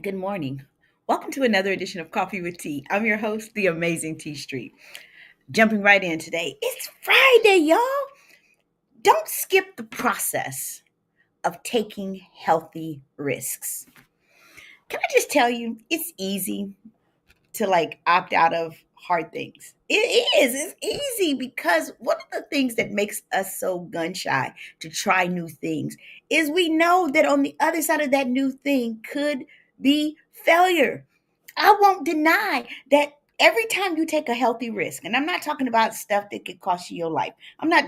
Good morning. Welcome to another edition of Coffee with Tea. I'm your host, the amazing Tea Street. Jumping right in today. It's Friday, y'all. Don't skip the process of taking healthy risks. Can I just tell you, it's easy to opt out of hard things. It is. It's easy because one of the things that makes us so gun shy to try new things is we know that on the other side of that new thing could be failure. I won't deny that every time you take a healthy risk, and I'm not talking about stuff that could cost you your life.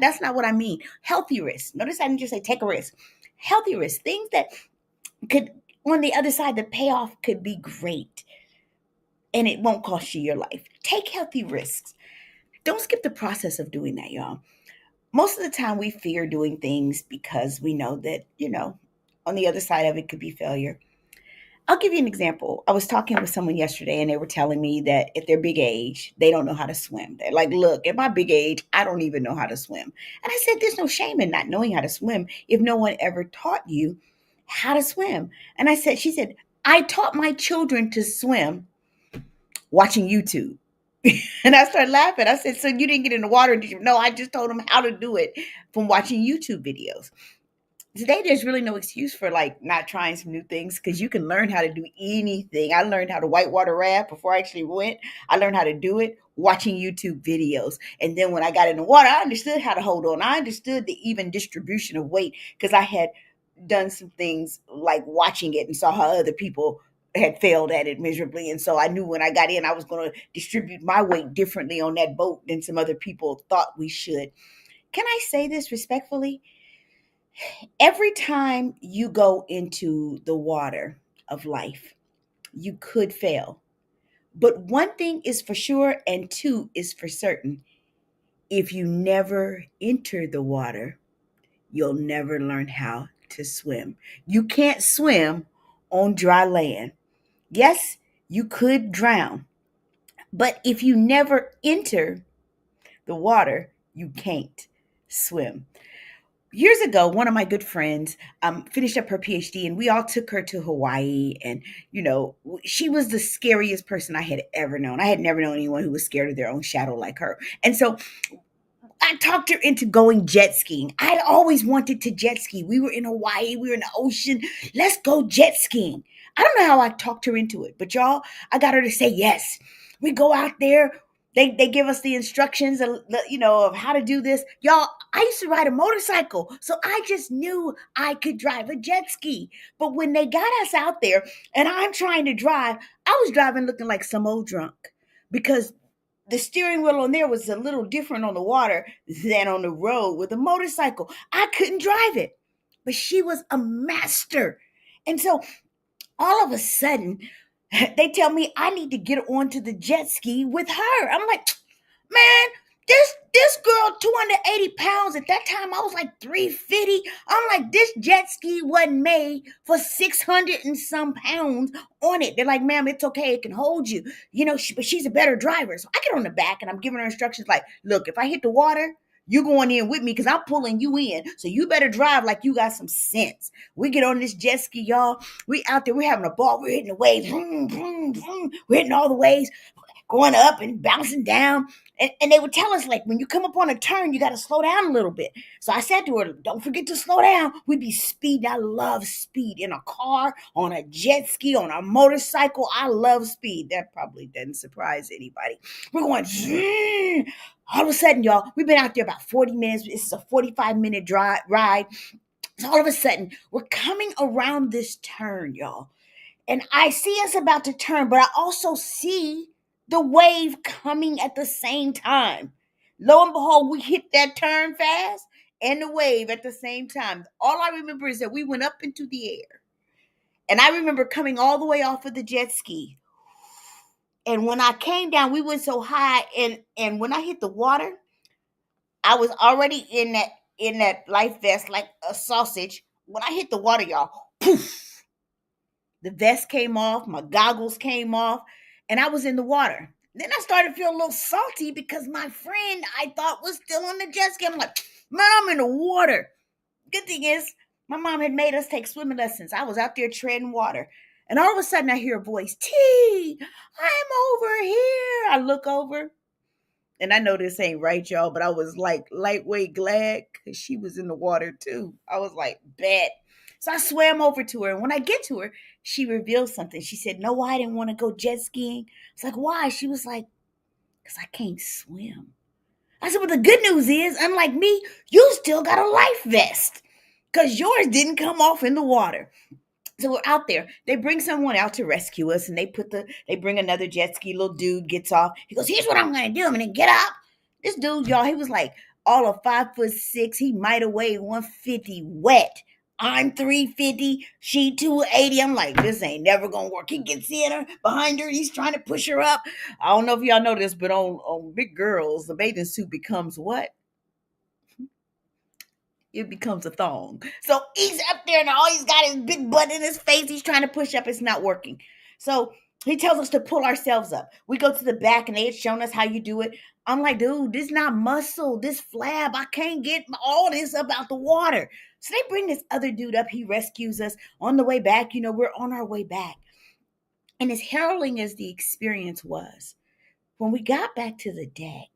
That's not what I mean. Healthy risk. Notice I didn't just say take a risk. Healthy risk. Things that could, on the other side, the payoff could be great and it won't cost you your life. Take healthy risks. Don't skip the process of doing that, y'all. Most of the time we fear doing things because we know that, on the other side of it could be failure. I'll give you an example. I was talking with someone yesterday and they were telling me that at their big age, they don't know how to swim. They're like, look, at my big age, I don't even know how to swim. And I said, there's no shame in not knowing how to swim if no one ever taught you how to swim. And she said, I taught my children to swim watching YouTube. And I started laughing. I said, so you didn't get in the water? Did you? No, I just told them how to do it from watching YouTube videos. Today there's really no excuse for not trying some new things because you can learn how to do anything. I learned how to whitewater raft before I actually went. I learned how to do it watching YouTube videos. And then when I got in the water, I understood how to hold on. I understood the even distribution of weight because I had done some things like watching it and saw how other people had failed at it miserably. And so I knew when I got in, I was going to distribute my weight differently on that boat than some other people thought we should. Can I say this respectfully? Every time you go into the water of life, you could fail. But one thing is for sure, and two is for certain. If you never enter the water, you'll never learn how to swim. You can't swim on dry land. Yes, you could drown, but if you never enter the water, you can't swim. Years ago, one of my good friends finished up her PhD, and we all took her to Hawaii. And she was the scariest person I had ever known. I had never known anyone who was scared of their own shadow like her. And so I talked her into going jet skiing. I'd always wanted to jet ski. We were in Hawaii, we were in the ocean. Let's go jet skiing. I don't know how I talked her into it, but y'all, I got her to say yes. We go out there. They give us the instructions of how to do this. Y'all, I used to ride a motorcycle, so I just knew I could drive a jet ski. But when they got us out there and I'm trying to drive, I was driving looking like some old drunk because the steering wheel on there was a little different on the water than on the road with a motorcycle. I couldn't drive it, but she was a master. And so all of a sudden, they tell me I need to get onto the jet ski with her. I'm like, man, this girl 280 pounds. At that time I was like 350. I'm like, this jet ski wasn't made for 600 and some pounds on it. They're like, ma'am, it's okay, it can hold you, but she's a better driver. So I get on the back and I'm giving her instructions like, look, if I hit the water, you going in with me because I'm pulling you in. So you better drive like you got some sense. We get on this jet ski, y'all. We out there, we're having a ball, we're hitting the waves. Vroom, vroom, vroom. We're hitting all the waves, going up and bouncing down. And they would tell us, like, when you come up on a turn, you got to slow down a little bit. So I said to her, don't forget to slow down. We'd be speeding. I love speed in a car, on a jet ski, on a motorcycle. I love speed. That probably doesn't surprise anybody. We're going, zoom. All of a sudden, y'all, we've been out there about 40 minutes. This is a 45-minute ride. So all of a sudden, we're coming around this turn, y'all. And I see us about to turn, but I also see the wave coming at the same time. Lo and behold, we hit that turn fast and the wave at the same time. All I remember is that we went up into the air. And I remember coming all the way off of the jet ski. And when I came down, we went so high, and when I hit the water, I was already in that life vest like a sausage. When I hit the water, y'all, poof, the vest came off, my goggles came off, and I was in the water. Then I started to feel a little salty because my friend I thought was still on the jet ski. I'm like, man, I'm in the water. Good thing is, my mom had made us take swimming lessons. I was out there treading water. And all of a sudden I hear a voice, T, I'm over here. I look over and I know this ain't right, y'all, but I was like lightweight glad because she was in the water too. I was like, bet. So I swam over to her. And when I get to her, she revealed something. She said, no, I didn't want to go jet skiing. It's like, why? She was like, because I can't swim. I said, well, the good news is, unlike me, you still got a life vest because yours didn't come off in the water. So we're out there. They bring someone out to rescue us, and they bring another jet ski. Little dude gets off. He goes, "Here's what I'm gonna do. I'm gonna get up." This dude, y'all, he was like all of 5'6". He might have weighed 150 wet. I'm 350. She 280. I'm like, this ain't never gonna work. He gets in her behind her. He's trying to push her up. I don't know if y'all know this, but on big girls, the bathing suit becomes what? It becomes a thong. So he's up there and all he's got his big butt in his face. He's trying to push up. It's not working. So he tells us to pull ourselves up. We go to the back and they had shown us how you do it. I'm like, dude, this not muscle, this flab. I can't get all this up out the water. So they bring this other dude up. He rescues us on the way back. We're on our way back. And as harrowing as the experience was, when we got back to the deck,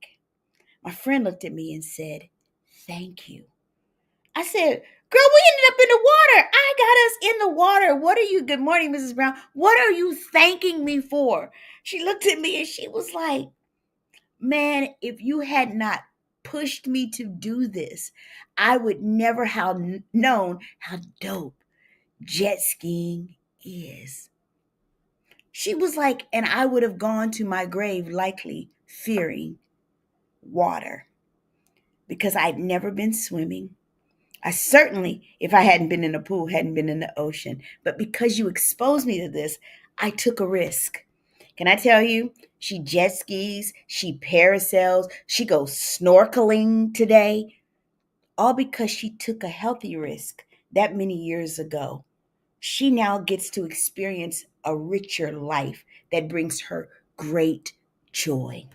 my friend looked at me and said, thank you. I said, girl, we ended up in the water. I got us in the water. What are you, good morning, Mrs. Brown. What are you thanking me for? She looked at me and she was like, man, if you had not pushed me to do this, I would never have known how dope jet skiing is. She was like, and I would have gone to my grave likely fearing water because I'd never been swimming. I certainly, if I hadn't been in the pool, hadn't been in the ocean. But because you exposed me to this, I took a risk. Can I tell you? She jet skis, she parasails, she goes snorkeling today, all because she took a healthy risk that many years ago. She now gets to experience a richer life that brings her great joy.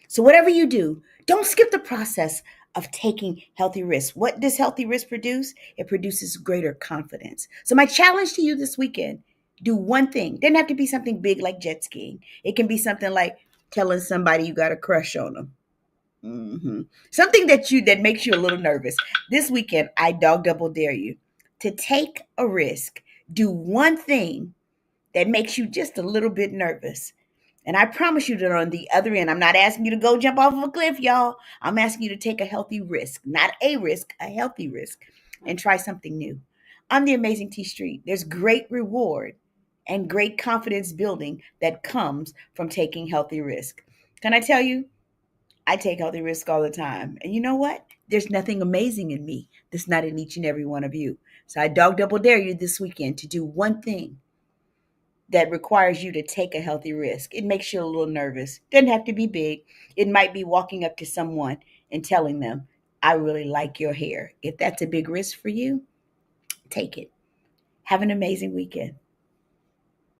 So, whatever you do, don't skip the process of taking healthy risks. What does healthy risk produce? It produces greater confidence. So, my challenge to you this weekend, do one thing. It doesn't have to be something big like jet skiing, it can be something like telling somebody you got a crush on them. Something that makes you a little nervous. This weekend, I dog double dare you to take a risk. Do one thing that makes you just a little bit nervous. And I promise you that on the other end, I'm not asking you to go jump off of a cliff, y'all. I'm asking you to take a healthy risk, not a risk, a healthy risk, and try something new. On the Amazing T Street, there's great reward and great confidence building that comes from taking healthy risk. Can I tell you? I take healthy risk all the time. And you know what? There's nothing amazing in me that's not in each and every one of you. So I dog double dare you this weekend to do one thing that requires you to take a healthy risk. It makes you a little nervous. Doesn't have to be big. It might be walking up to someone and telling them, I really like your hair. If that's a big risk for you, take it. Have an amazing weekend.